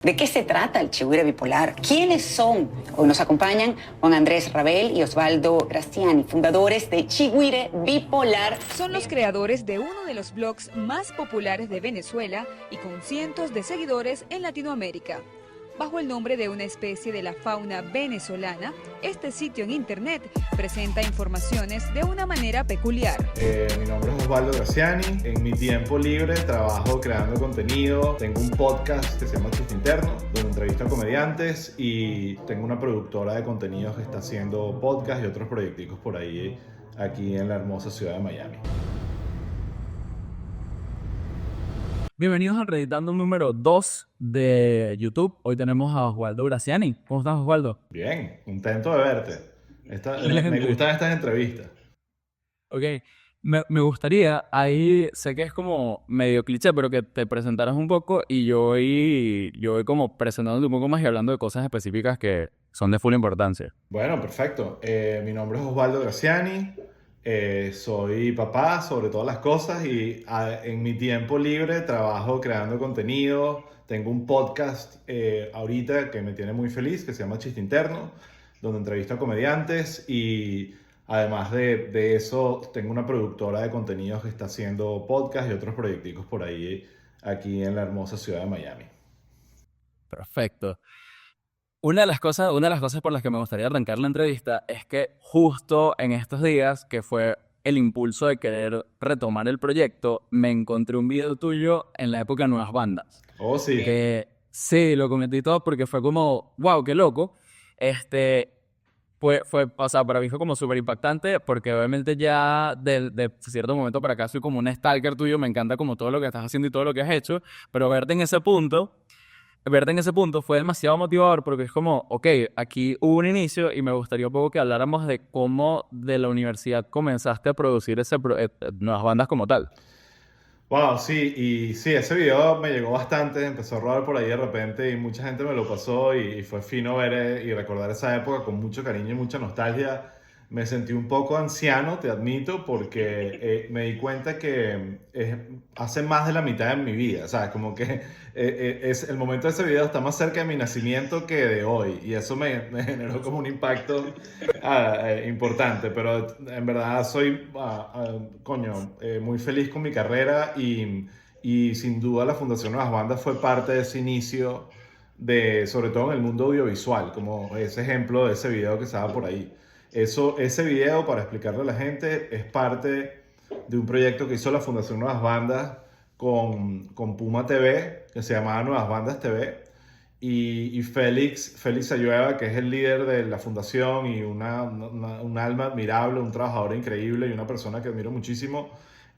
¿De qué se trata el Chigüire Bipolar? ¿Quiénes son? Hoy nos acompañan Juan Andrés Rabel y Osvaldo Graziani, fundadores de Chigüire Bipolar. Son los creadores de uno de los blogs más populares de Venezuela y con cientos de seguidores en Latinoamérica. Bajo el nombre de una especie de la fauna venezolana, este sitio en internet presenta informaciones de una manera peculiar. Mi nombre es Osvaldo Graziani. En mi tiempo libre trabajo creando contenido. Tengo un podcast que se llama Chiste Interno, donde entrevisto a comediantes, y tengo una productora de contenidos que está haciendo podcast y otros proyecticos por ahí, aquí en la hermosa ciudad de Miami. Bienvenidos al Reeditando número 2 de YouTube. Hoy tenemos a Osvaldo Graziani. ¿Cómo estás, Osvaldo? Bien, contento de verte. Me gustan estas entrevistas. Ok, me gustaría, ahí sé que es como medio cliché, pero que te presentaras un poco y yo voy como presentándote un poco más y hablando de cosas específicas que son de full importancia. Bueno, perfecto. Mi nombre es Osvaldo Graziani. Soy papá sobre todas las cosas y en mi tiempo libre trabajo creando contenido. Tengo un podcast ahorita que me tiene muy feliz, que se llama Chiste Interno, donde entrevisto a comediantes, y además de eso tengo una productora de contenidos que está haciendo podcast y otros proyecticos por ahí, aquí en la hermosa ciudad de Miami. Perfecto. Una de las cosas por las que me gustaría arrancar la entrevista es que justo en estos días, que fue el impulso de querer retomar el proyecto, me encontré un video tuyo en la época de Nuevas Bandas. Oh, sí. Que sí, lo cometí todo porque fue como, wow, qué loco. O sea, para mí fue como súper impactante porque obviamente ya de cierto momento para acá soy como un stalker tuyo, me encanta como todo lo que estás haciendo y todo lo que has hecho, pero verte en ese punto fue demasiado motivador porque es como, ok, aquí hubo un inicio y me gustaría un poco que habláramos de cómo de la universidad comenzaste a producir Nuevas Bandas como tal. Wow, sí, y sí, ese video me llegó bastante, empezó a rodar por ahí de repente y mucha gente me lo pasó, y fue fino ver y recordar esa época con mucho cariño y mucha nostalgia. Me sentí un poco anciano, te admito, porque me di cuenta que hace más de la mitad de mi vida, o sea, como que es, el momento de ese video está más cerca de mi nacimiento que de hoy, y eso me generó como un impacto importante, pero en verdad soy, muy feliz con mi carrera, y sin duda la Fundación Nuevas Bandas fue parte de ese inicio, sobre todo en el mundo audiovisual, como ese ejemplo de ese video que estaba por ahí. Ese video, para explicarle a la gente, es parte de un proyecto que hizo la Fundación Nuevas Bandas con Puma TV, que se llamaba Nuevas Bandas TV. Y Félix Ayueva, que es el líder de la fundación y un alma admirable, un trabajador increíble y una persona que admiro muchísimo,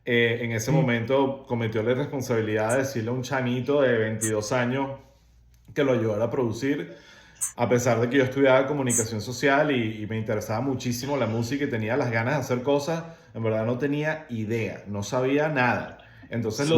en ese momento cometió la irresponsabilidad de decirle a un chanito de 22 años que lo ayudara a producir. A pesar de que yo estudiaba comunicación social y me interesaba muchísimo la música y tenía las ganas de hacer cosas, en verdad no tenía idea, no sabía nada. Entonces lo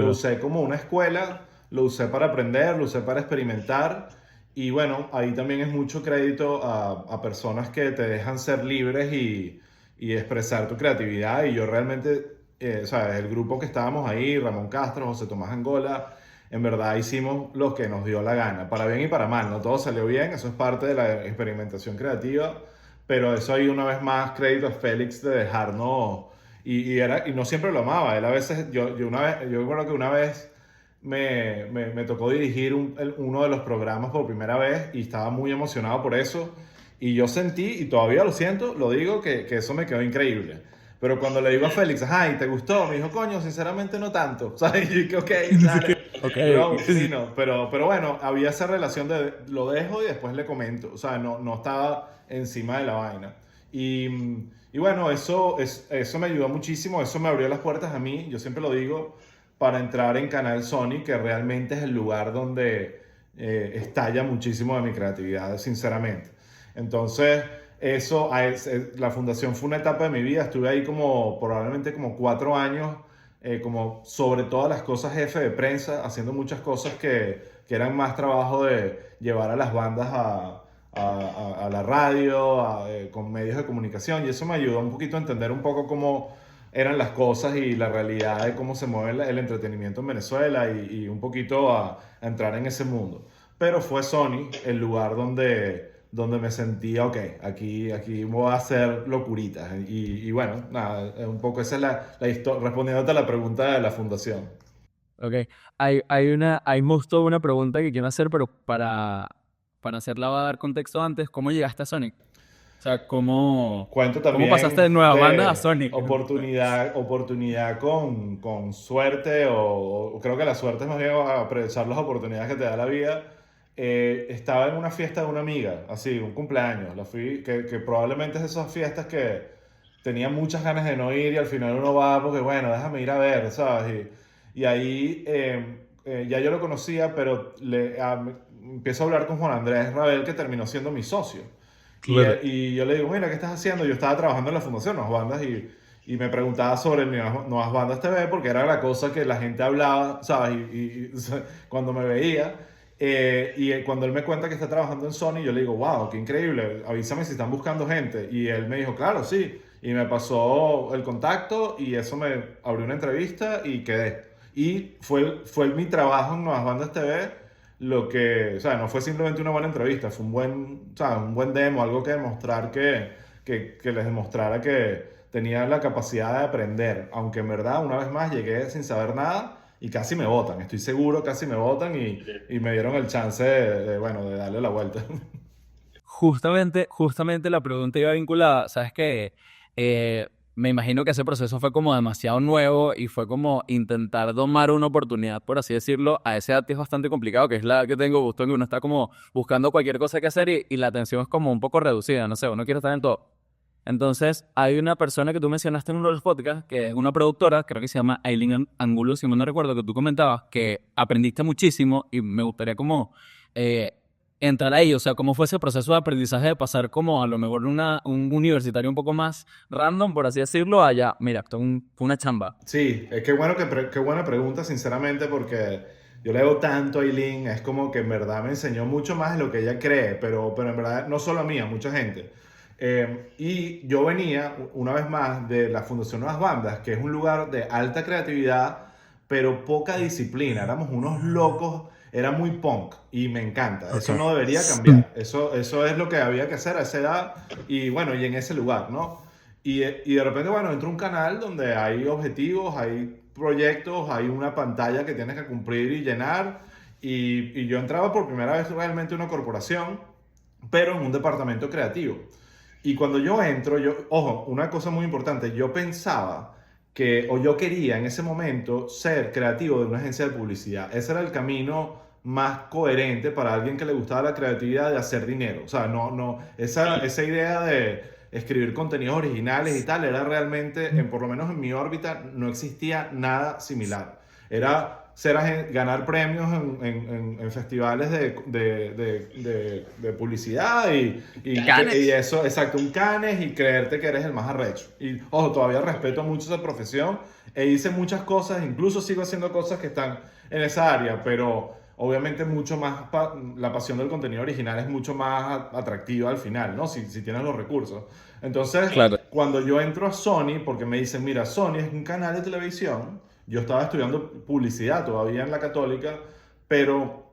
usé como una escuela, lo usé para aprender, lo usé para experimentar. Y bueno, ahí también es mucho crédito a personas que te dejan ser libres y expresar tu creatividad. Y yo realmente, ¿sabes? El grupo que estábamos ahí, Ramón Castro, José Tomás Angola, en verdad hicimos lo que nos dio la gana, para bien y para mal, no todo salió bien, eso es parte de la experimentación creativa, pero eso hay una vez más crédito a Félix de dejarnos, y no siempre lo amaba, él a veces, yo recuerdo que una vez me tocó dirigir uno de los programas por primera vez y estaba muy emocionado por eso, y yo sentí, y todavía lo siento, lo digo, que eso me quedó increíble. Pero cuando le digo a Félix, ajá, ¿y te gustó? Me dijo, coño, sinceramente no tanto. ¿Sabes? Y que, ok, dale. Okay. Bro, sí, no. Pero bueno, había esa relación de lo dejo y después le comento. O sea, no estaba encima de la vaina. Y bueno, eso me ayudó muchísimo. Eso me abrió las puertas a mí, yo siempre lo digo, para entrar en Canal Sony, que realmente es el lugar donde estalla muchísimo de mi creatividad, sinceramente. Entonces, la fundación fue una etapa de mi vida. Estuve ahí probablemente como 4 años, como sobre todas las cosas jefe de prensa, haciendo muchas cosas que eran más trabajo de llevar a las bandas a la radio, con medios de comunicación, y eso me ayudó un poquito a entender un poco cómo eran las cosas y la realidad de cómo se mueve el entretenimiento en Venezuela, y un poquito a entrar en ese mundo. pero fue Sony el lugar donde me sentía, ok, aquí voy a hacer locuritas. Y bueno, nada, un poco esa es la historia, respondiéndote a la pregunta de la fundación. Ok, hay justo una pregunta que quiero hacer, pero para hacerla va a dar contexto antes. ¿Cómo llegaste a Sonic? O sea, Cuento ¿cómo pasaste también de Nueva Banda a de Sonic? oportunidad con suerte, o creo que la suerte es más bien aprovechar las oportunidades que te da la vida. Estaba en una fiesta de una amiga, así, un cumpleaños. Que probablemente es de esas fiestas que tenía muchas ganas de no ir y al final uno va porque, bueno, déjame ir a ver, ¿sabes? Y ahí ya yo lo conocía, pero empiezo a hablar con Juan Andrés Rabel, que terminó siendo mi socio. Claro. Y yo le digo, mira, ¿qué estás haciendo? Yo estaba trabajando en la Fundación Nuevas Bandas y me preguntaba sobre Nuevas Bandas TV porque era la cosa que la gente hablaba, ¿sabes? Cuando me veía. Cuando él me cuenta que está trabajando en Sony, yo le digo, wow, qué increíble, avísame si están buscando gente. Y él me dijo, claro, sí. Y me pasó el contacto y eso me abrió una entrevista y quedé. Y fue mi trabajo en Nuevas Bandas TV o sea, no fue simplemente una buena entrevista, fue o sea, un buen demo, algo que demostrar que les demostrara que tenía la capacidad de aprender, aunque en verdad una vez más llegué sin saber nada y casi me votan, estoy seguro, casi me votan y me dieron el chance bueno, de darle la vuelta. Justamente la pregunta iba vinculada, sabes que me imagino que ese proceso fue como demasiado nuevo y fue como intentar domar una oportunidad, por así decirlo, a esa edad que es bastante complicado, que es la edad que tengo, justo en que uno está como buscando cualquier cosa que hacer y la atención es como un poco reducida, no sé, uno quiere estar en todo. Entonces, hay una persona que tú mencionaste en uno de los podcasts, que es una productora, creo que se llama Aileen Angulo, si mal no recuerdo, que tú comentabas que aprendiste muchísimo y me gustaría como eh, entrar ahí, o sea, cómo fue ese proceso de aprendizaje de pasar como a lo mejor un universitario un poco más random, por así decirlo, allá, mira, esto fue una chamba. Sí, qué bueno qué buena pregunta, sinceramente, porque yo le debo tanto a Eileen, es como que en verdad me enseñó mucho más de lo que ella cree, pero en verdad no solo a mí, a mucha gente. Y yo venía, una vez más, de la Fundación Nuevas Bandas, que es un lugar de alta creatividad, pero poca disciplina. Éramos unos locos, era muy punk y me encanta. Eso Okay. no debería cambiar. Eso es lo que había que hacer a esa edad y bueno, y en ese lugar, ¿no? Y de repente, bueno, entro a un canal donde hay objetivos, hay proyectos, hay una pantalla que tienes que cumplir y llenar. Y yo entraba por primera vez realmente a una corporación, pero en un departamento creativo. Y cuando yo entro, ojo, una cosa muy importante, yo pensaba o yo quería en ese momento ser creativo de una agencia de publicidad. Ese era el camino más coherente para alguien que le gustaba la creatividad de hacer dinero. O sea, esa idea de escribir contenidos originales y tal, era realmente, por lo menos en mi órbita, no existía nada similar. Era ganar premios en festivales de publicidad y eso, exacto, un Cannes y creerte que eres el más arrecho. Y ojo, todavía respeto mucho esa profesión e hice muchas cosas, incluso sigo haciendo cosas que están en esa área, pero obviamente mucho más, la pasión del contenido original es mucho más atractiva al final, ¿no? Si tienes los recursos. Entonces, Claro. cuando yo entro a Sony, porque me dicen, mira, Sony es un canal de televisión, yo estaba estudiando publicidad todavía en la Católica, pero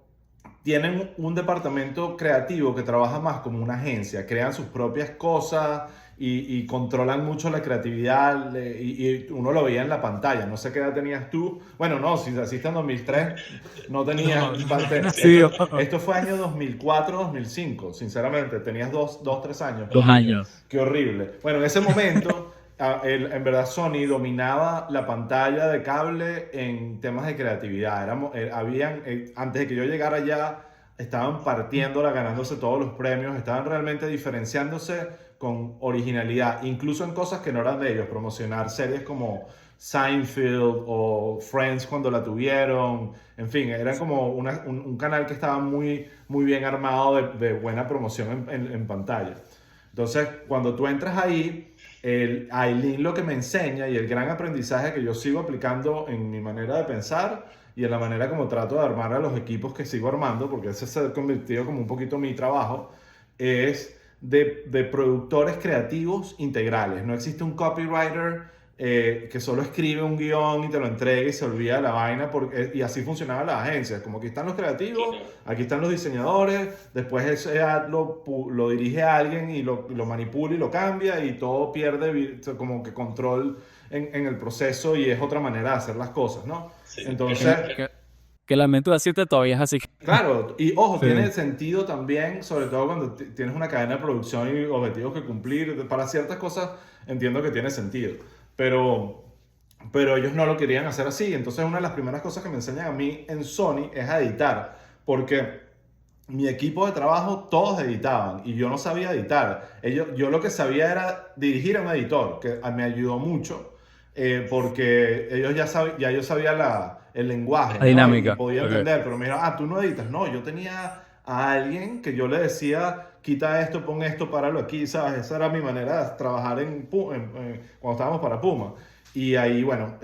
tienen un departamento creativo que trabaja más como una agencia, crean sus propias cosas y controlan mucho la creatividad y uno lo veía en la pantalla. No sé qué edad tenías tú. Bueno, no, si naciste en 2003, no tenías... Sí, Esto fue año 2004, 2005, sinceramente, tenías 3 años. 2 años. Qué horrible. Bueno, en ese momento, en verdad Sony dominaba la pantalla de cable en temas de creatividad. Antes de que yo llegara allá, estaban partiéndola, ganándose todos los premios, estaban realmente diferenciándose con originalidad, incluso en cosas que no eran de ellos, promocionar series como Seinfeld o Friends cuando la tuvieron, en fin, era como un canal que estaba muy, muy bien armado de buena promoción en pantalla. Entonces, cuando tú entras ahí, Aileen lo que me enseña y el gran aprendizaje que yo sigo aplicando en mi manera de pensar y en la manera como trato de armar a los equipos que sigo armando, porque ese se ha convertido como un poquito mi trabajo, es de productores creativos integrales. No existe un copywriter que solo escribe un guión y te lo entrega y se olvida de la vaina, y así funcionaban las agencias, como aquí están los creativos, aquí están los diseñadores, después ese ad lo dirige a alguien y lo manipula y lo cambia y todo pierde como que control en el proceso y es otra manera de hacer las cosas, ¿no? Sí. Entonces, Que lamento decirte, todavía es así. claro, y ojo, Sí. tiene sentido también, sobre todo cuando tienes una cadena de producción y objetivos que cumplir. Para ciertas cosas entiendo que tiene sentido, pero, pero ellos no lo querían hacer así. Entonces una de las primeras cosas que me enseñan a mí en Sony es a editar, porque mi equipo de trabajo todos editaban y yo no sabía editar. Yo lo que sabía era dirigir a un editor, que me ayudó mucho, porque ya yo sabía el lenguaje, La ¿no? Y dinámica. podía Ok. entender, pero me dijeron, tú no editas. No, yo tenía a alguien que yo le decía, quita esto, pon esto, páralo aquí, ¿sabes? Esa era mi manera de trabajar cuando estábamos para Puma. Y ahí, bueno,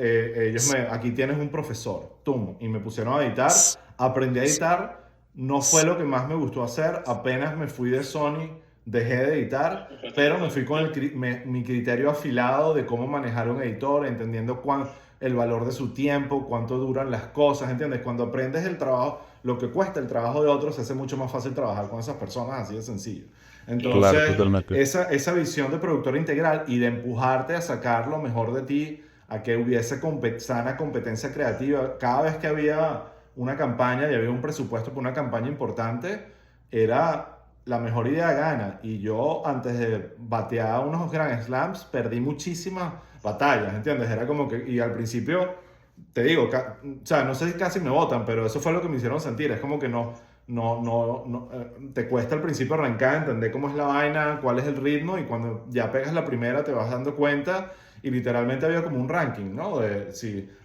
aquí tienes un profesor, tum, y me pusieron a editar, aprendí a editar, no fue lo que más me gustó hacer, apenas me fui de Sony, dejé de editar, pero me fui con mi criterio afilado de cómo manejar un editor, entendiendo el valor de su tiempo, cuánto duran las cosas, ¿entiendes? Cuando aprendes el trabajo, lo que cuesta el trabajo de otros, se hace mucho más fácil trabajar con esas personas, así de sencillo. Claro, Entonces, totalmente. esa visión de productor integral y de empujarte a sacar lo mejor de ti, a que hubiese sana competencia creativa, cada vez que había una campaña y había un presupuesto para una campaña importante, era la mejor idea gana. Y yo, antes de batear unos Grand Slams, perdí muchísimas batallas, ¿entiendes? Era como que, y al principio, te digo, o sea, no sé si casi me votan, pero eso fue lo que me hicieron sentir. Es como que te cuesta al principio arrancar, entender cómo es la vaina, cuál es el ritmo, y cuando ya pegas la primera te vas dando cuenta. Y literalmente había como un ranking, ¿no?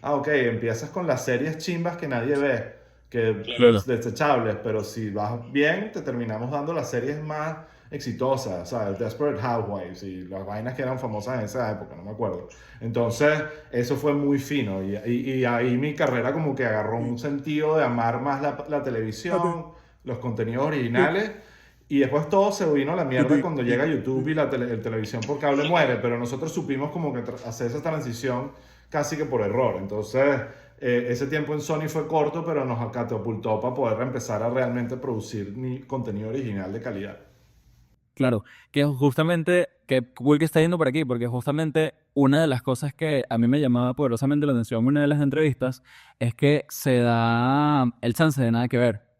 Ok, empiezas con las series chimbas que nadie ve, Claro. desechables, pero si vas bien, te terminamos dando las series más exitosas, ¿sabes? Desperate Housewives y las vainas que eran famosas en esa época, no me acuerdo. Entonces, eso fue muy fino y ahí mi carrera como que agarró un sentido de amar más la televisión, los contenidos originales. Y después todo se vino a la mierda cuando llega YouTube y el televisión por cable muere, pero nosotros supimos como que hacer esa transición casi que por error. Entonces, ese tiempo en Sony fue corto, pero nos catapultó para poder empezar a realmente producir contenido original de calidad. Claro, que justamente, que cool que está yendo por aquí, porque justamente una de las cosas que a mí me llamaba poderosamente la atención en una de las entrevistas es que se da el chance de nada que ver.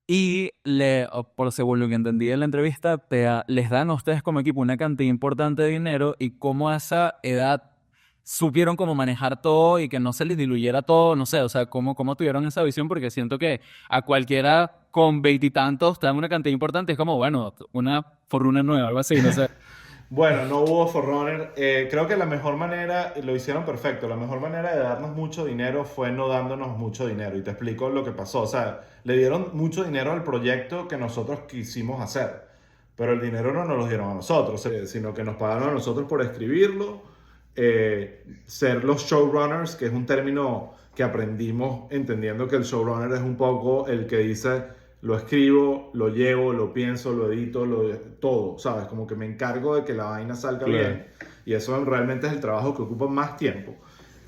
Y por según lo que entendí en la entrevista, les dan a ustedes como equipo una cantidad importante de dinero y cómo a esa edad supieron cómo manejar todo y que no se les diluyera todo, no sé, o sea, cómo tuvieron esa visión, porque siento que a cualquiera con veintitantos te dan una cantidad importante, es como, bueno, una forruna nueva, algo así, no sé. Bueno, no hubo Forerunner. Creo que la mejor manera, lo hicieron perfecto, la mejor manera de darnos mucho dinero fue no dándonos mucho dinero. Y te explico lo que pasó. O sea, le dieron mucho dinero al proyecto que nosotros quisimos hacer. Pero el dinero no nos lo dieron a nosotros, sino que nos pagaron a nosotros por escribirlo, ser los showrunners, que es un término que aprendimos entendiendo que el showrunner es un poco el que dice lo escribo, lo llevo, lo pienso, lo edito, todo, ¿sabes? Como que me encargo de que la vaina salga Claro. bien. Y eso realmente es el trabajo que ocupa más tiempo.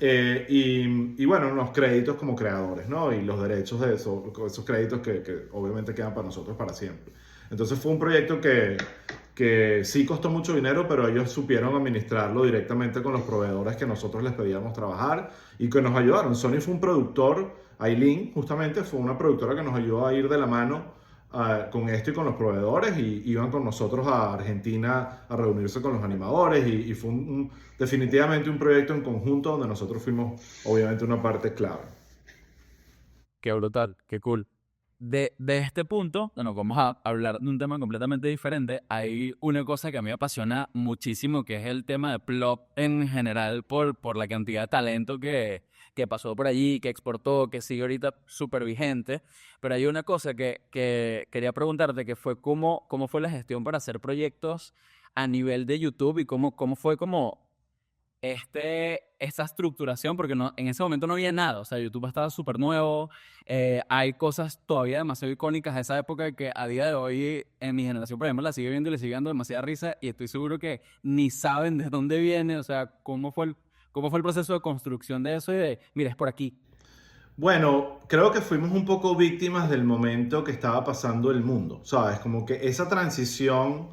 Y bueno, los créditos como creadores, ¿no? Y los derechos de esos créditos que obviamente quedan para nosotros para siempre. Entonces fue un proyecto que sí costó mucho dinero, pero ellos supieron administrarlo directamente con los proveedores que nosotros les pedíamos trabajar y que nos ayudaron. Sony fue un productor, Aileen justamente fue una productora que nos ayudó a ir de la mano con esto y con los proveedores, y iban con nosotros a Argentina a reunirse con los animadores, y fue definitivamente un proyecto en conjunto donde nosotros fuimos obviamente una parte clave. Qué brutal, qué cool. De este punto, bueno, vamos a hablar de un tema completamente diferente. Hay una cosa que a mí me apasiona muchísimo, que es el tema de Plop en general, por la cantidad de talento que pasó por allí, que exportó, que sigue ahorita súper vigente. Pero hay una cosa que quería preguntarte, que fue cómo fue la gestión para hacer proyectos a nivel de YouTube y cómo fue como esta estructuración, porque no, en ese momento no había nada, o sea, YouTube estaba súper nuevo, hay cosas todavía demasiado icónicas de esa época que a día de hoy en mi generación, por ejemplo, la sigue viendo y le sigue dando demasiada risa y estoy seguro que ni saben de dónde viene, o sea, cómo fue el proceso de construcción de eso y de, mira, es por aquí. Bueno, creo que fuimos un poco víctimas del momento que estaba pasando el mundo, ¿sabes? Como que esa transición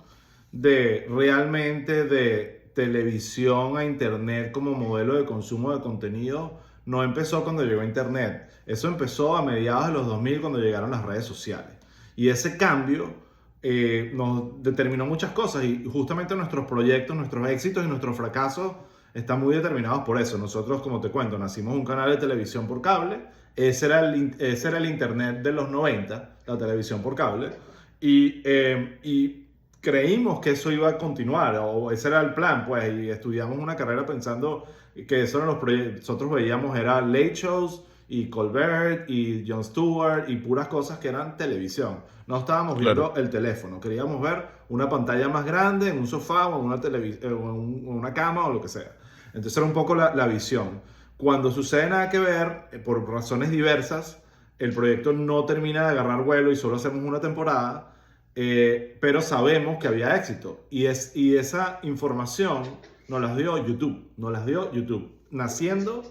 de realmente de televisión a internet como modelo de consumo de contenido no empezó cuando llegó internet. Eso empezó a mediados de los 2000 cuando llegaron las redes sociales. Y ese cambio nos determinó muchas cosas y justamente nuestros proyectos, nuestros éxitos y nuestros fracasos están muy determinados por eso. Nosotros, como te cuento, nacimos un canal de televisión por cable. Ese era el internet de los 90, la televisión por cable. Y creímos que eso iba a continuar, o ese era el plan, pues, y estudiamos una carrera pensando que eso eran los proyectos. Nosotros veíamos, era late shows, y Colbert, y Jon Stewart, y puras cosas que eran televisión. No estábamos viendo el teléfono, queríamos ver una pantalla más grande en un sofá o en una cama o lo que sea. Entonces era un poco la visión. Cuando sucede nada que ver, por razones diversas, el proyecto no termina de agarrar vuelo y solo hacemos una temporada, pero sabemos que había éxito. Y esa información nos las dio YouTube. Naciendo,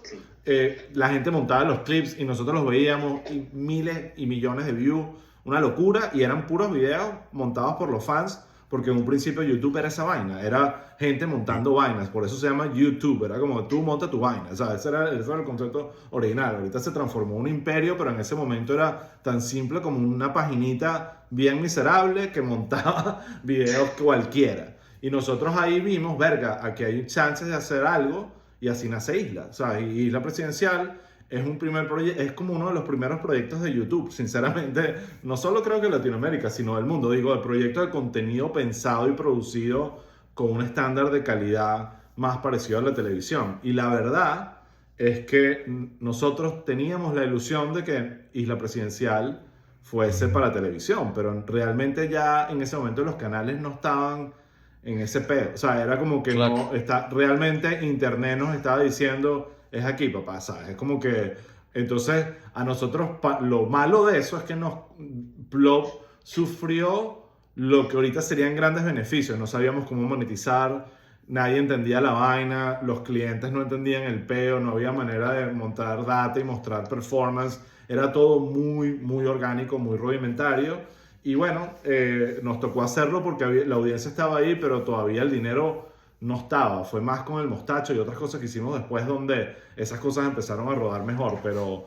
la gente montaba los clips y nosotros los veíamos y miles y millones de views, una locura, y eran puros videos montados por los fans, porque en un principio YouTube era esa vaina, era gente montando vainas, por eso se llama YouTube, era como tú monta tu vaina, o sea, ese era el concepto original. Ahorita se transformó en un imperio, pero en ese momento era tan simple como una paginita bien miserable que montaba videos cualquiera. Y nosotros ahí vimos, verga, aquí hay chances de hacer algo, y así nace Isla. O sea, y Isla Presidencial es un primer proyecto, es como uno de los primeros proyectos de YouTube, sinceramente, no solo creo que en Latinoamérica, sino del mundo. Digo, el proyecto de contenido pensado y producido con un estándar de calidad más parecido a la televisión. Y la verdad es que nosotros teníamos la ilusión de que Isla Presidencial fuese para televisión, pero realmente ya en ese momento los canales no estaban en ese pedo. O sea, era como que Claro. no está, realmente internet nos estaba diciendo, es aquí, papá, ¿sabes? Es como que, entonces, a nosotros, lo malo de eso es que Plop sufrió lo que ahorita serían grandes beneficios. No sabíamos cómo monetizar, nadie entendía la vaina, los clientes no entendían el peo, no había manera de montar data y mostrar performance. Era todo muy, muy orgánico, muy rudimentario. Y bueno, nos tocó hacerlo porque la audiencia estaba ahí, pero todavía el dinero no estaba. Fue más con el mostacho y otras cosas que hicimos después donde esas cosas empezaron a rodar mejor. Pero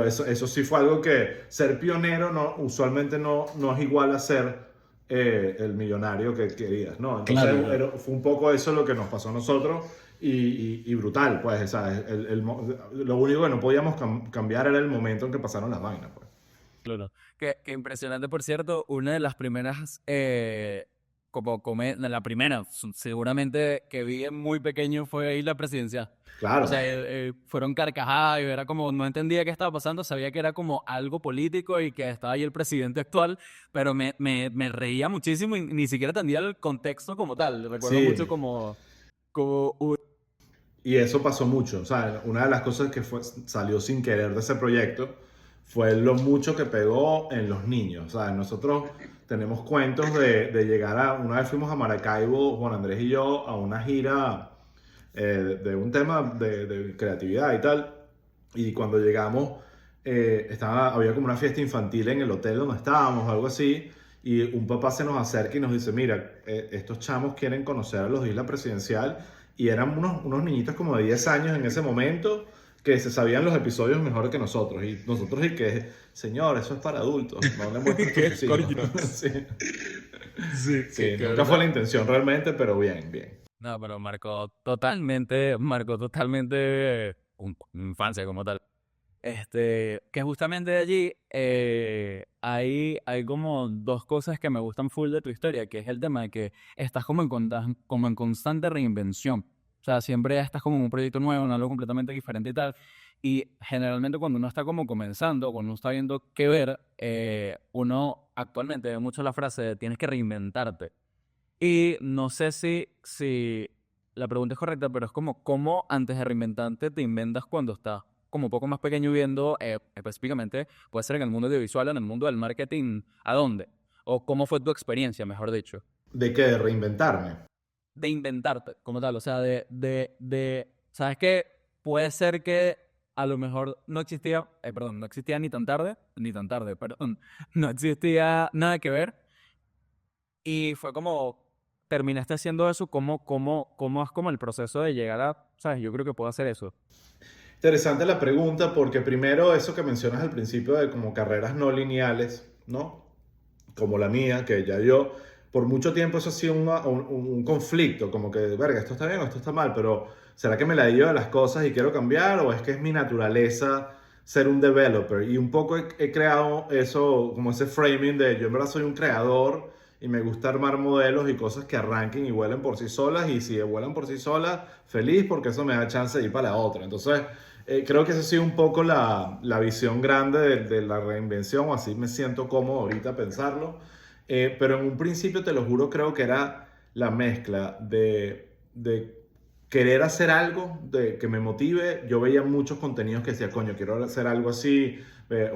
eso sí fue algo que ser pionero usualmente no es igual a ser el millonario que querías, ¿no? Entonces Claro. fue un poco eso lo que nos pasó a nosotros y brutal, pues, ¿sabes? Lo único que no podíamos cambiar era el momento en que pasaron las vainas, pues. Claro. Que impresionante, por cierto, una de las primeras, la primera, seguramente que vi en muy pequeño fue ahí la presidencial. O Claro. sea, fueron carcajadas y era como, no entendía qué estaba pasando, sabía que era como algo político y que estaba ahí el presidente actual, pero me reía muchísimo y ni siquiera entendía el contexto como tal. Recuerdo mucho Sí, como y eso pasó mucho. O sea, una de las cosas que salió sin querer de ese proyecto fue lo mucho que pegó en los niños. O sea, nosotros tenemos cuentos de llegar una vez fuimos a Maracaibo, Juan Andrés y yo, a una gira de un tema de creatividad y tal. Y cuando llegamos, había como una fiesta infantil en el hotel donde estábamos, o algo así. Y un papá se nos acerca y nos dice, mira, estos chamos quieren conocer a los de Isla Presidencial. Y eran unos niñitos como de 10 años en ese momento que se sabían los episodios mejor que nosotros. Y nosotros, y que, señor, eso es para adultos, no le muestres a sus qué hijos. coño. Sí, Sí, sí, qué nunca fue la verdad. intención realmente, pero bien, bien. No, pero marcó totalmente una infancia como tal. Que justamente de allí hay como dos cosas que me gustan full de tu historia, que es el tema de que estás como en constante reinvención. O sea, siempre estás como en un proyecto nuevo, en algo completamente diferente y tal. Y generalmente cuando uno está como comenzando, cuando uno está viendo qué ver, uno actualmente ve mucho la frase de tienes que reinventarte. Y no sé si la pregunta es correcta, pero es como, ¿cómo antes de reinventarte te inventas cuando estás como un poco más pequeño viendo, específicamente, puede ser en el mundo audiovisual, en el mundo del marketing, ¿a dónde? O cómo fue tu experiencia, mejor dicho, ¿De qué? De reinventarme. de inventarte como tal, o sea, ¿sabes qué? Puede ser que a lo mejor no existía, perdón, no existía ni tan tarde, perdón, no existía nada que ver y fue como, terminaste haciendo eso, ¿cómo es como el proceso de llegar a, ¿sabes? Yo creo que puedo hacer eso. Interesante la pregunta porque primero eso que mencionas al principio de como carreras no lineales, ¿no? Como la mía, que ya yo, por mucho tiempo eso ha sido un conflicto, como que, verga, esto está bien o esto está mal, pero ¿será que me la dio de las cosas y quiero cambiar o es que es mi naturaleza ser un developer? Y un poco he creado eso, como ese framing de yo en verdad soy un creador y me gusta armar modelos y cosas que arranquen y vuelen por sí solas y si vuelan por sí solas, feliz porque eso me da chance de ir para la otra. Entonces, creo que esa ha sido un poco la visión grande de la reinvención, o así me siento cómodo ahorita pensarlo. Pero en un principio, te lo juro, creo que era la mezcla de querer hacer algo que me motive. Yo veía muchos contenidos que decía, coño, quiero hacer algo así.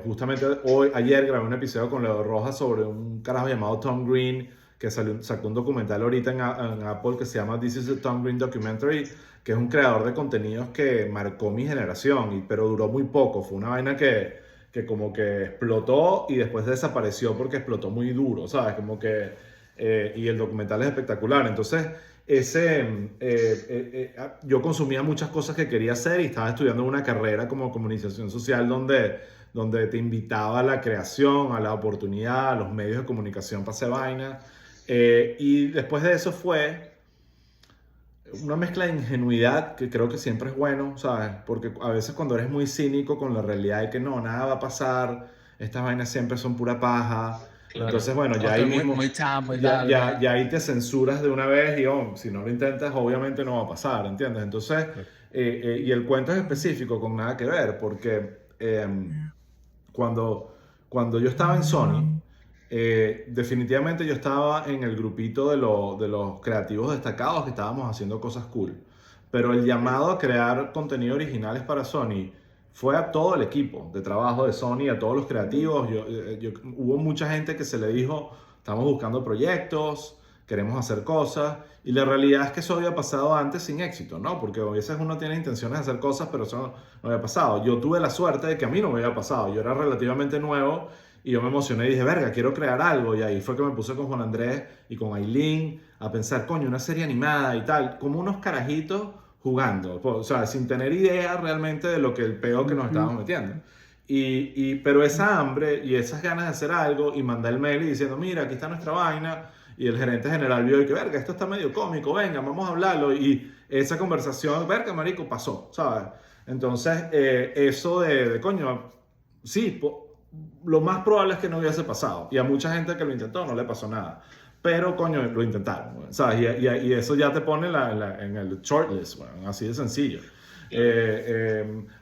Justamente ayer grabé un episodio con Leo Rojas sobre un carajo llamado Tom Green, que sacó un documental ahorita en Apple que se llama This is the Tom Green Documentary, que es un creador de contenidos que marcó mi generación, pero duró muy poco. Fue una vaina que como que explotó y después desapareció porque explotó muy duro, ¿sabes? Como que, y el documental es espectacular. Entonces, yo consumía muchas cosas que quería hacer y estaba estudiando una carrera como comunicación social donde te invitaba a la creación, a la oportunidad, a los medios de comunicación para hacer vaina. Y después de eso fue una mezcla de ingenuidad que creo que siempre es bueno, ¿sabes? Porque a veces cuando eres muy cínico con la realidad de que no, nada va a pasar, estas vainas siempre son pura paja. Claro. Entonces, bueno, O ya estoy ahí mismo, muy chamo y ya, tal. ya ahí te censuras de una vez y oh, si no lo intentas, obviamente no va a pasar, ¿entiendes? Entonces, y el cuento es específico con nada que ver, porque cuando yo estaba en Sony, definitivamente yo estaba en el grupito de los creativos destacados que estábamos haciendo cosas cool. Pero el llamado a crear contenido originales para Sony fue a todo el equipo de trabajo de Sony, a todos los creativos. Hubo mucha gente que se le dijo, estamos buscando proyectos, queremos hacer cosas. Y la realidad es que eso había pasado antes sin éxito, ¿no? Porque a veces uno tiene intenciones de hacer cosas, pero eso no había pasado. Yo tuve la suerte de que a mí no me había pasado. Yo era relativamente nuevo y yo me emocioné y dije, verga, quiero crear algo. Y ahí fue que me puse con Juan Andrés y con Aileen a pensar, coño, una serie animada y tal, como unos carajitos jugando, o sea, sin tener idea realmente de lo que el peo que nos estábamos metiendo. Pero esa hambre y esas ganas de hacer algo y mandar el mail y diciendo, mira, aquí está nuestra vaina, y el gerente general vio y que, verga, esto está medio cómico, venga, vamos a hablarlo, y esa conversación, verga, marico, pasó, ¿sabes? Entonces, eso de coño, sí, lo más probable es que no hubiese pasado, y a mucha gente que lo intentó no le pasó nada. Pero, coño, lo intentaron, ¿sabes? Y eso ya te pone en el shortlist, bueno, así de sencillo.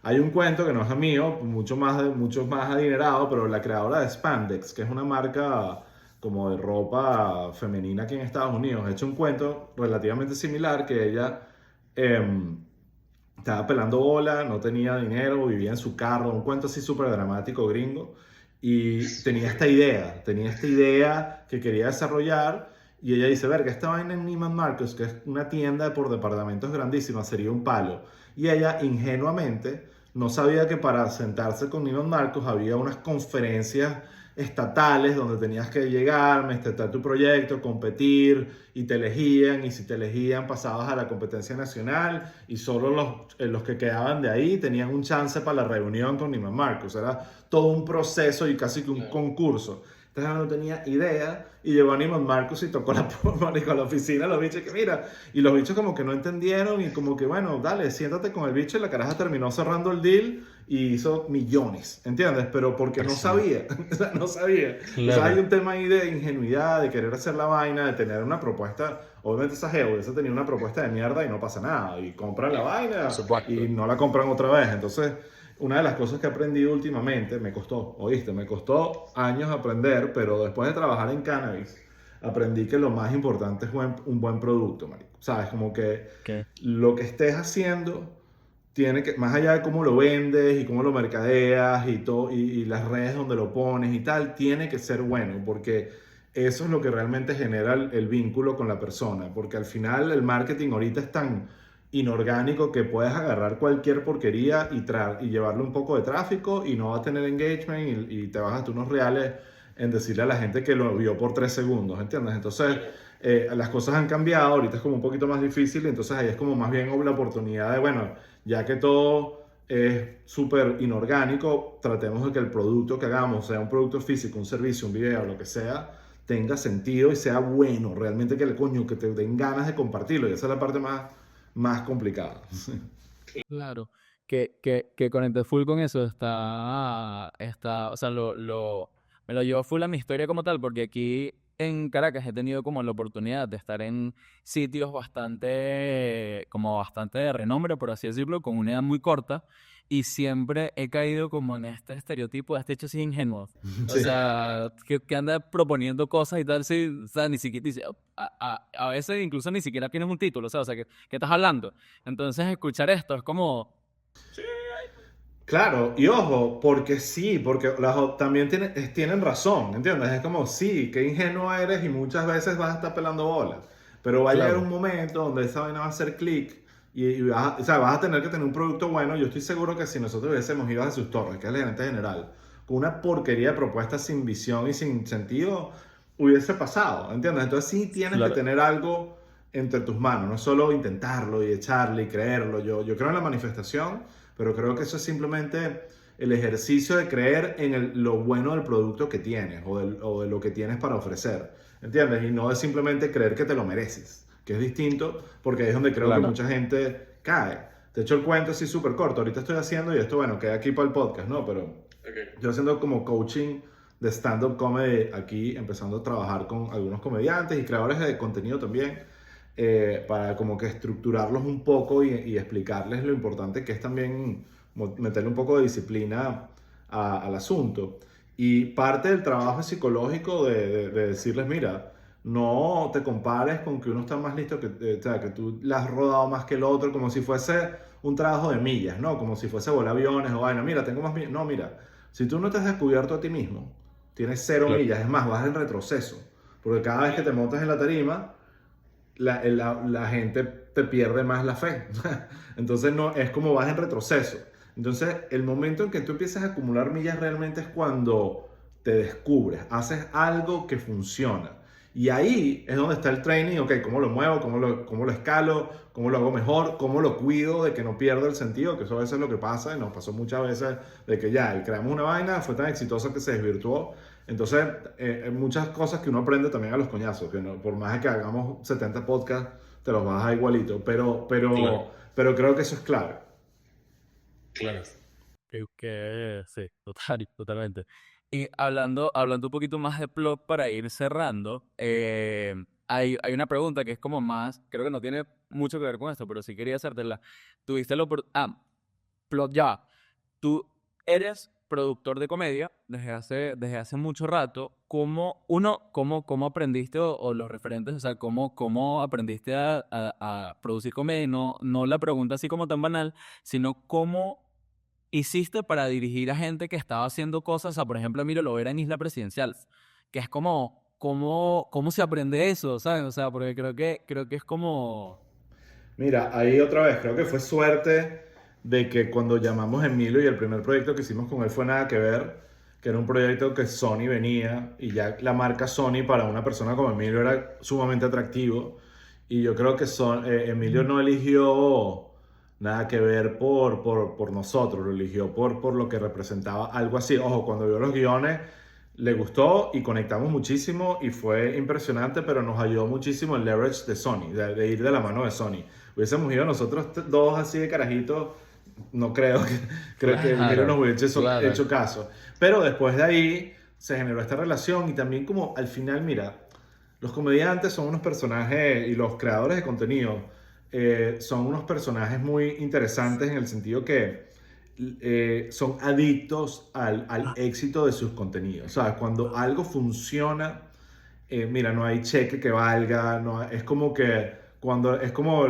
Hay un cuento que no es mío, mucho más adinerado, pero la creadora de Spandex, que es una marca como de ropa femenina aquí en Estados Unidos, ha hecho un cuento relativamente similar que ella estaba pelando bola, no tenía dinero, vivía en su carro, un cuento así súper dramático gringo. Y tenía esta idea que quería desarrollar y ella dice, verga, esta vaina en Neiman Marcus, que es una tienda por departamentos grandísima, sería un palo. Y ella ingenuamente no sabía que para sentarse con Neiman Marcus había unas conferencias estatales donde tenías que llegar, menester tu proyecto, competir y te elegían, y si te elegían pasabas a la competencia nacional y solo los que quedaban de ahí tenían un chance para la reunión con Neiman Marcus. Era todo un proceso y casi que un concurso. Entonces no tenía idea y llegó a Neiman Marcus y tocó la puerta a la oficina, los bichos que mira, y los bichos como que no entendieron y como que bueno, dale, siéntate con el bicho, y la caraja terminó cerrando el deal y hizo millones, ¿entiendes? Pero porque no sabía, o sea, no sabía. Claro. O sea, hay un tema ahí de ingenuidad, de querer hacer la vaina, de tener una propuesta. Obviamente esa tenía una propuesta de mierda y no pasa nada, y compran la vaina y no la compran otra vez. Entonces, una de las cosas que he aprendido últimamente, me costó años aprender, pero después de trabajar en cannabis, aprendí que lo más importante es un buen producto, marico. ¿Sabes? Como que ¿Qué? lo que estés haciendo tiene que, más allá de cómo lo vendes y cómo lo mercadeas y todo, y las redes donde lo pones y tal, tiene que ser bueno, porque eso es lo que realmente genera el vínculo con la persona, porque al final el marketing ahorita es tan inorgánico que puedes agarrar cualquier porquería y llevarle un poco de tráfico y no va a tener engagement y te vas a gastar unos reales en decirle a la gente que lo vio por 3 segundos, ¿entiendes? Entonces, las cosas han cambiado, ahorita es como un poquito más difícil, entonces ahí es como más bien la oportunidad de, bueno, ya que todo es súper inorgánico, tratemos de que el producto que hagamos, sea un producto físico, un servicio, un video, lo que sea, tenga sentido y sea bueno, realmente que te den ganas de compartirlo, y esa es la parte más complicada. Claro, que conecté full con eso, o sea, me lo llevo full a mi historia como tal, porque aquí en Caracas he tenido como la oportunidad de estar en sitios bastante de renombre, por así decirlo, con una edad muy corta, y siempre he caído como en este estereotipo de este hecho así ingenuo. O Sí. sea, que anda proponiendo cosas y tal, sí, o sea, ni siquiera, dice, a veces incluso ni siquiera tienes un título, o sea, ¿qué estás hablando? Entonces, escuchar esto es como, Claro, y ojo, porque sí, porque también tienen razón, ¿entiendes? Es como, sí, qué ingenuo eres y muchas veces vas a estar pelando bolas, pero va a llegar claro, un momento donde esa vaina va a hacer clic y o sea, vas a tener que tener un producto bueno. Yo estoy seguro que si nosotros hubiésemos ido a sus torres, que es el gerente general, con una porquería de propuesta sin visión y sin sentido, hubiese pasado, ¿entiendes? Entonces sí tienes que claro, tener algo entre tus manos, no solo intentarlo y echarle y creerlo. Yo creo en la manifestación, pero creo que eso es simplemente el ejercicio de creer en lo bueno del producto que tienes o de lo que tienes para ofrecer, ¿entiendes? Y no de simplemente creer que te lo mereces, que es distinto, porque ahí es donde creo que claro. mucha gente cae. Te echo el cuento así súper corto, ahorita estoy haciendo, y esto, bueno, queda aquí para el podcast, ¿no? Pero yo haciendo como coaching de stand-up comedy aquí, empezando a trabajar con algunos comediantes y creadores de contenido también, para como que estructurarlos un poco y explicarles lo importante que es también meterle un poco de disciplina al asunto. Y parte del trabajo psicológico de decirles, mira, no te compares con que uno está más listo, o sea, que tú la has rodado más que el otro, como si fuese un trabajo de millas, ¿no? Como si fuese volar aviones o vaina. Mira, tengo más millas. No, mira, si tú no te has descubierto a ti mismo, tienes 0 millas, es más, vas en retroceso. Porque cada vez que te montas en la tarima, la gente te pierde más la fe. Entonces no, es como vas en retroceso. Entonces el momento en que tú empiezas a acumular millas realmente es cuando te descubres, haces algo que funciona. Y ahí es donde está el training, ok, cómo lo muevo, cómo lo escalo, cómo lo hago mejor, cómo lo cuido de que no pierda el sentido, que eso a veces es lo que pasa, y nos pasó muchas veces de que ya, creamos una vaina, fue tan exitosa que se desvirtuó. Entonces, muchas cosas que uno aprende también a los coñazos, que no, por más que hagamos 70 podcasts, te los vas a igualito, Claro, pero creo que eso es clave. claro. Sí, totalmente. Y hablando un poquito más de plot para ir cerrando, hay una pregunta que es como más, creo que no tiene mucho que ver con esto, pero sí quería hacértela. Tuviste la oportunidad, plot ya. Tú eres productor de comedia desde hace mucho rato. ¿Cómo aprendiste o los referentes, o sea, cómo aprendiste a producir comedia? No la pregunta así como tan banal, sino cómo hiciste para dirigir a gente que estaba haciendo cosas, o sea, por ejemplo, Emilio Lovera en Isla Presidencial, que es como, ¿cómo se aprende eso, ¿sabes? O sea, porque creo que es como, Mira, ahí otra vez, creo que fue suerte de que cuando llamamos a Emilio y el primer proyecto que hicimos con él fue Nada que Ver, que era un proyecto que Sony venía y ya la marca Sony para una persona como Emilio era sumamente atractivo. Y yo creo que Emilio no eligió Nada que Ver por nosotros, lo eligió por lo que representaba algo así. Ojo, cuando vio los guiones le gustó y conectamos muchísimo y fue impresionante, pero nos ayudó muchísimo el leverage de Sony, de ir de la mano de Sony. Hubiésemos ido nosotros dos así de carajitos, no creo que, creo que Emilio nos claro, hubiese claro. hecho caso. Pero después de ahí se generó esta relación y también como al final, mira, los comediantes son unos personajes y los creadores de contenido son unos personajes muy interesantes en el sentido que son adictos al éxito de sus contenidos. O sea, cuando algo funciona, mira, no hay cheque que valga, no, es como que cuando, es como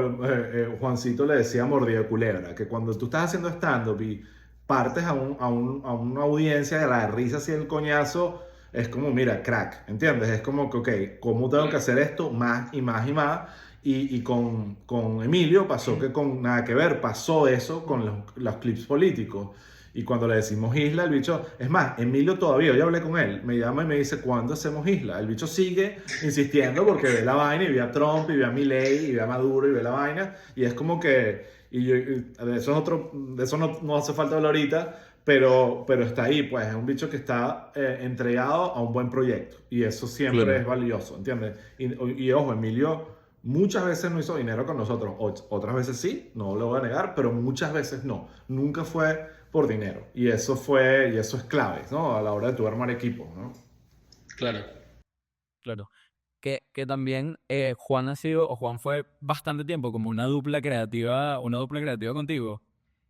Juancito le decía a Mordida de Culebra, que cuando tú estás haciendo stand-up y partes a una audiencia de la risa así el coñazo, es como, mira, crack, ¿entiendes? Es como que, ok, ¿cómo tengo que hacer esto? Más y más y más. Y con Emilio pasó que con nada que ver, pasó eso con los clips políticos. Y cuando le decimos Isla, el bicho, es más, Emilio todavía, yo hablé con él, me llama y me dice, ¿cuándo hacemos Isla? El bicho sigue insistiendo porque ve la vaina y ve a Trump y ve a Milei y ve a Maduro y ve la vaina. Y es como que, de eso es otro, de eso no hace falta hablar ahorita, pero está ahí, pues es un bicho que está entregado a un buen proyecto. Y eso siempre Claro. es valioso, ¿entiendes? Y ojo, Emilio muchas veces no hizo dinero con nosotros, otras veces sí, no lo voy a negar, pero muchas veces no. Nunca fue por dinero. Y eso es clave, ¿no? A la hora de tu armar equipo, ¿no? Claro. Claro. Que también Juan ha sido, o Juan fue bastante tiempo como una dupla creativa contigo.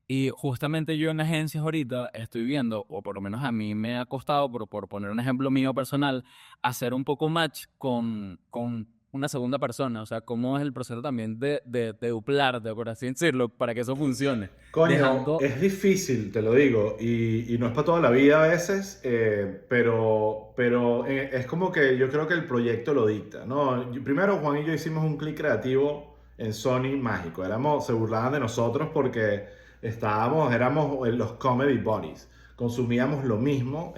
Y justamente yo en agencias ahorita estoy viendo, o por lo menos a mí me ha costado, por poner un ejemplo mío personal, hacer un poco match con una segunda persona. O sea, cómo es el proceso también de duplarte, por así decirlo, para que eso funcione. Coño, Dejando, es difícil, te lo digo, y no es para toda la vida a veces, pero es como que yo creo que el proyecto lo dicta, ¿no? Primero, Juan y yo hicimos un clic creativo en Sony mágico, se burlaban de nosotros porque éramos los comedy buddies, consumíamos lo mismo,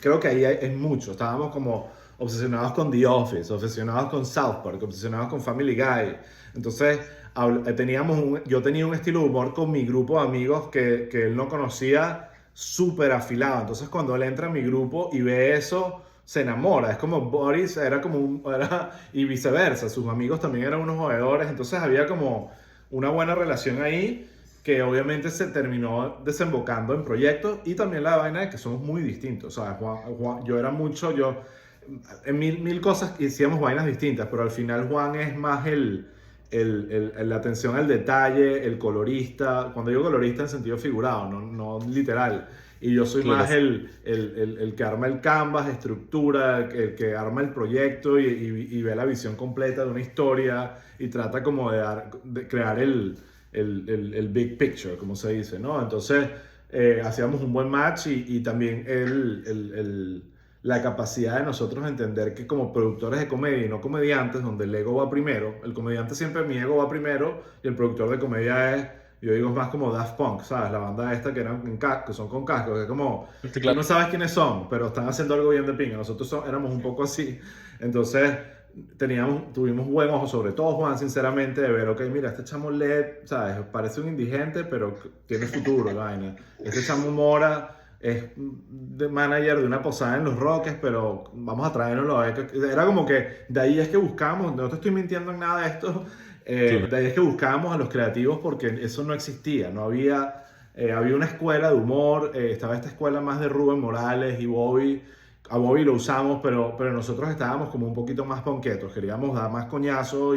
creo que ahí es mucho, estábamos como obsesionados con The Office, obsesionados con South Park, obsesionados con Family Guy, entonces yo tenía un estilo de humor con mi grupo de amigos que él no conocía súper afilado. Entonces cuando él entra a mi grupo y ve eso, se enamora. Es como Boris y viceversa. Sus amigos también eran unos jodedores. Entonces había como una buena relación ahí que obviamente se terminó desembocando en proyectos y también la vaina de que somos muy distintos. O sea, yo era mucho, en mil cosas hacíamos vainas distintas, pero al final Juan es más la atención al detalle, el colorista, cuando digo colorista en sentido figurado, no literal. Y yo soy Claro. más el que arma el canvas, estructura, el que arma el proyecto y ve la visión completa de una historia y trata como de crear el big picture, como se dice, ¿no? Entonces, hacíamos un buen match y también la capacidad de nosotros entender que como productores de comedia y no comediantes, donde el ego va primero, el comediante siempre mi ego va primero y el productor de comedia es, yo digo, es más como Daft Punk, ¿sabes? La banda esta que son con casco, que es como, tú Claro. no sabes quiénes son, pero están haciendo algo bien de pinga. Nosotros éramos un poco así. Entonces, tuvimos buen ojo, sobre todo Juan, sinceramente, de ver, ok, mira, este chamo LED, ¿sabes? Parece un indigente, pero tiene futuro, la vaina. Este chamo Mora es de manager de una posada en Los Roques, pero vamos a traerlo. Era como que de ahí es que buscamos, no te estoy mintiendo en nada de esto, Claro. de ahí es que buscábamos a los creativos porque eso no existía, no había, había una escuela de humor, estaba esta escuela más de Rubén Morales y Bobby. A Bobby lo usamos, pero nosotros estábamos como un poquito más ponquetos, queríamos dar más coñazo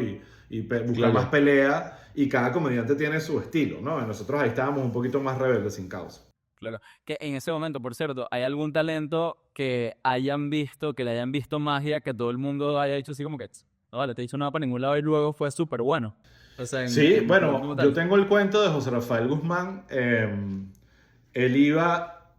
buscar Claro. más pelea, y cada comediante tiene su estilo, ¿no? Nosotros ahí estábamos un poquito más rebeldes sin causa. claro, que en ese momento, por cierto, ¿hay algún talento que hayan visto, que le hayan visto magia, que todo el mundo haya dicho así como que, no vale, te hizo nada para ningún lado y luego fue súper bueno? O sea, Sí, en producto bueno, como yo tal. tengo el cuento de José Rafael Guzmán. Él iba,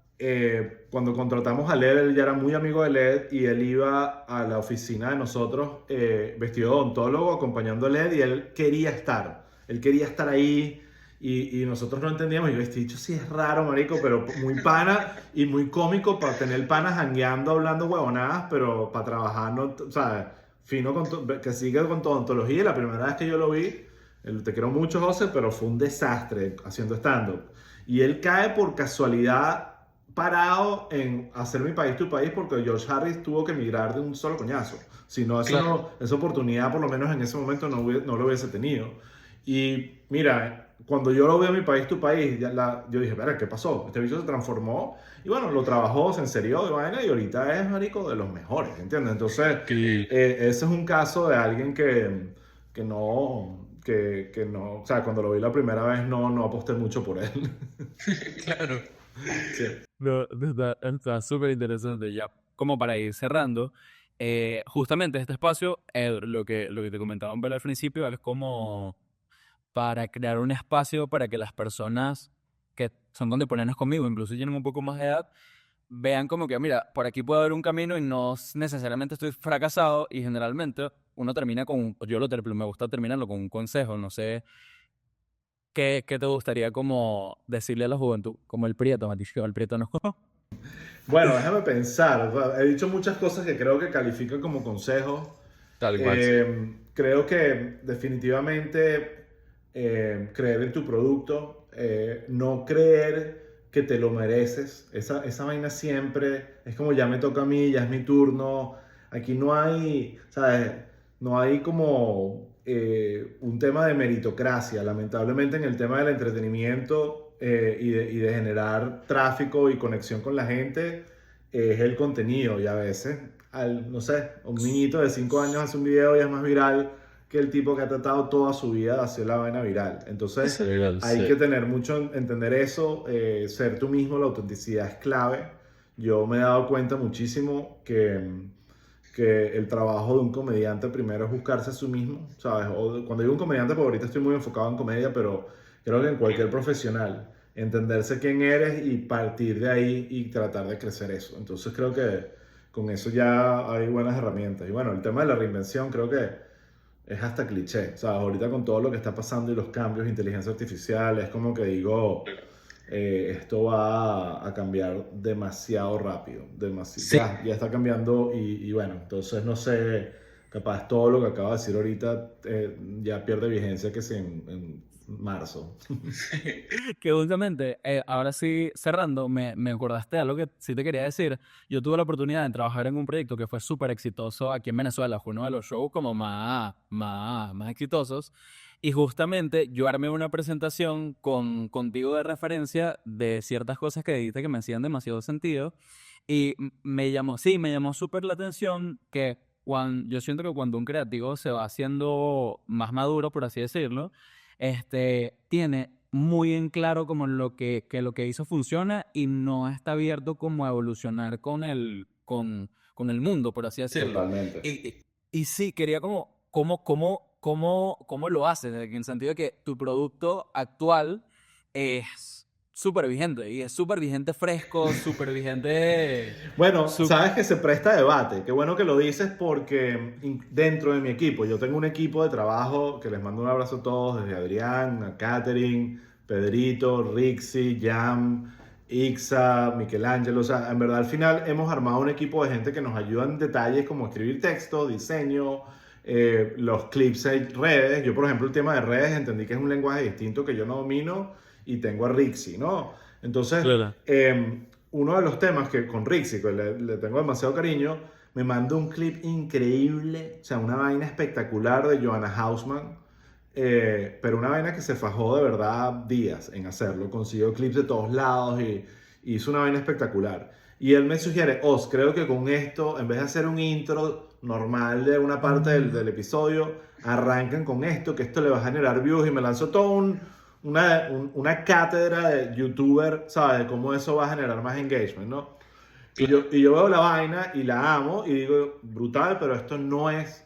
cuando contratamos a LED, él ya era muy amigo de LED y él iba a la oficina de nosotros vestido de odontólogo, acompañando a LED, y él quería estar ahí y nosotros no entendíamos. Y yo, este dicho sí es raro, marico, pero muy pana y muy cómico para tener panas jangueando, hablando huevonadas, pero para trabajar, no, o sea, fino que siga con tu odontología. Y la primera vez que yo lo vi, te quiero mucho, José, pero fue un desastre haciendo stand-up. Y él cae por casualidad parado en hacer Mi País Tu País porque George Harris tuvo que emigrar de un solo coñazo. Si no, Claro. esa oportunidad por lo menos en ese momento no lo hubiese tenido. Y mira, cuando yo lo veo en Mi País Tu País, yo dije, espera, ¿qué pasó? Este bicho se transformó y bueno, lo trabajó, se enserió de vaina y ahorita es, marico, de los mejores, ¿entiendes? Entonces, Que, ese es un caso de alguien que no, o sea, cuando lo vi la primera vez no aposté mucho por él. claro. Sí. No, está súper interesante ya. Como para ir cerrando, Justamente este espacio, lo que te comentaba un al principio, es como para crear un espacio para que las personas que son contemporáneas conmigo, incluso tienen un poco más de edad, vean como que, mira, por aquí puede haber un camino y no necesariamente estoy fracasado, y generalmente uno termina con, me gusta terminarlo con un consejo, no sé, ¿qué te gustaría como decirle a la juventud? Como el Prieto, Mauricio, el Prieto no. Bueno, déjame pensar. O sea, he dicho muchas cosas que creo que califican como consejos. Tal cual, sí. Creo que definitivamente creer en tu producto, no creer que te lo mereces. Esa vaina siempre es como ya me toca a mí, ya es mi turno. Aquí no hay, ¿sabes? No hay como un tema de meritocracia. Lamentablemente en el tema del entretenimiento y de generar tráfico y conexión con la gente, es el contenido. Y a veces, no sé, un niñito de 5 años hace un video y es más viral que el tipo que ha tratado toda su vida de hacer la vaina viral. Entonces Es legal, hay sí. que tener mucho, entender eso, ser tú mismo, la autenticidad es clave. Yo me he dado cuenta muchísimo que el trabajo de un comediante primero es buscarse a sí mismo, ¿sabes? Cuando digo un comediante, porque ahorita estoy muy enfocado en comedia, pero creo que en cualquier profesional, entenderse quién eres y partir de ahí y tratar de crecer eso. Entonces creo que con eso ya hay buenas herramientas. Y bueno, el tema de la reinvención creo que es hasta cliché, ¿sabes? Ahorita con todo lo que está pasando y los cambios de inteligencia artificial, es como que digo, esto va a cambiar demasiado rápido, Sí, ya está cambiando y bueno, entonces no sé, capaz todo lo que acabo de decir ahorita ya pierde vigencia que si en marzo. Que justamente, ahora sí, cerrando, me acordaste de algo que sí te quería decir. Yo tuve la oportunidad de trabajar en un proyecto que fue súper exitoso aquí en Venezuela, fue uno de los shows como más exitosos. Y justamente yo armé una presentación contigo de referencia de ciertas cosas que dijiste que me hacían demasiado sentido. Y me llamó súper la atención que yo siento que cuando un creativo se va haciendo más maduro, por así decirlo, tiene muy en claro como que lo que hizo funciona y no está abierto como a evolucionar con el mundo, por así decirlo. Totalmente. Y sí, quería cómo lo haces, en el sentido de que tu producto actual es súper vigente, y es súper vigente fresco, súper vigente. Bueno, sabes que se presta a debate. Qué bueno que lo dices porque dentro de mi equipo, yo tengo un equipo de trabajo que les mando un abrazo a todos, desde Adrián, a Catherine, Pedrito, Rixi, Jam, Ixa, Michelangelo. O sea, en verdad al final hemos armado un equipo de gente que nos ayuda en detalles como escribir texto, diseño, los clips en redes. Yo, por ejemplo, el tema de redes entendí que es un lenguaje distinto que yo no domino y tengo a Rixi, ¿no? Entonces, Claro. uno de los temas que con Rixi, que le tengo demasiado cariño, me mandó un clip increíble, o sea, una vaina espectacular de Joanna Hausman, pero una vaina que se fajó de verdad días en hacerlo, consiguió clips de todos lados y hizo una vaina espectacular. Y él me sugiere, creo que con esto, en vez de hacer un intro normal de una parte del episodio, arrancan con esto, que esto le va a generar views y me lanzó todo una cátedra de youtuber, ¿sabes? De cómo eso va a generar más engagement, ¿no? Y yo veo la vaina y la amo y digo, brutal, pero esto no es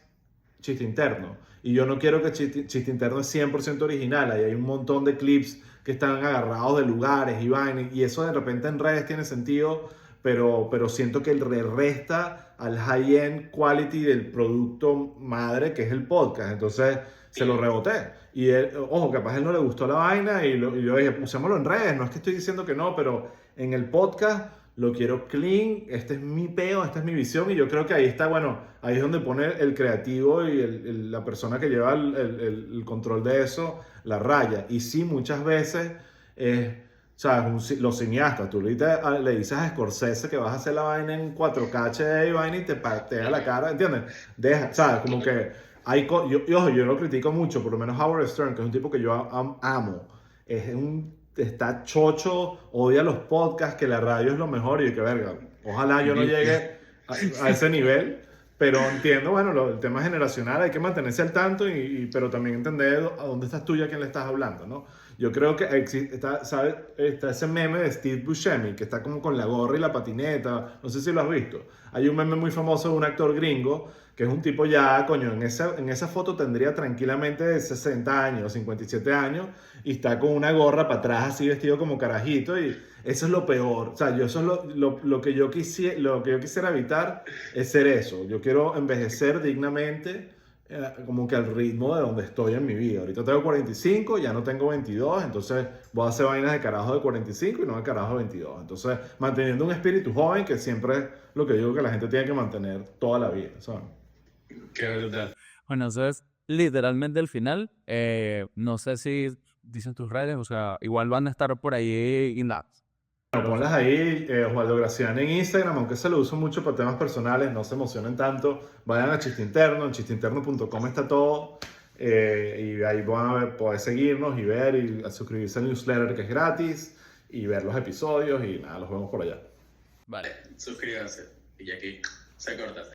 chiste interno. Y yo no quiero que chiste interno es 100% original. Ahí hay un montón de clips que están agarrados de lugares y vainas. Y eso de repente en redes tiene sentido, pero siento que le resta al high-end quality del producto madre que es el podcast. Entonces se lo reboté. Y él, ojo, capaz a él no le gustó la vaina y yo dije, usémoslo en redes. No es que estoy diciendo que no, pero en el podcast lo quiero clean, este es mi peo, esta es mi visión y yo creo que ahí está, bueno, ahí es donde pone el creativo y la persona que lleva el control de eso, la raya. Y sí, muchas veces, ¿sabes? Los cineastas, tú le dices a Scorsese que vas a hacer la vaina en 4K HD y vaina y te patea la cara, ¿entiendes? ¿Sabes? Como que yo lo critico mucho, por lo menos Howard Stern, que es un tipo que yo amo, está chocho, odia los podcasts, que la radio es lo mejor y que verga, ojalá yo no llegue a ese nivel, pero entiendo, bueno, el tema generacional, hay que mantenerse al tanto, pero también entender a dónde estás tú y a quién le estás hablando, ¿no? Yo creo que está ese meme de Steve Buscemi, que está como con la gorra y la patineta, no sé si lo has visto. Hay un meme muy famoso de un actor gringo, que es un tipo ya, coño, en esa foto tendría tranquilamente 60 años, 57 años, y está con una gorra para atrás así vestido como carajito, y eso es lo peor. O sea, eso es lo que yo quisiera evitar, es ser eso. Yo quiero envejecer dignamente, como que al ritmo de donde estoy en mi vida. Ahorita tengo 45, ya no tengo 22, entonces voy a hacer vainas de carajo de 45 y no de carajo de 22. Entonces, manteniendo un espíritu joven, que siempre es lo que digo que la gente tiene que mantener toda la vida, ¿sabes? Qué verdad. Bueno, eso es literalmente el final. No sé si dicen tus redes, o sea, igual van a estar por ahí indax. Bueno, ponlas ahí, Osvaldo Graciani en Instagram, aunque se lo uso mucho para temas personales, no se emocionen tanto. Vayan a Chiste Interno, en chisteinterno.com está todo. Y ahí van a poder seguirnos y ver y a suscribirse al newsletter que es gratis y ver los episodios y nada, los vemos por allá. Vale. Suscríbanse. Y aquí se corta.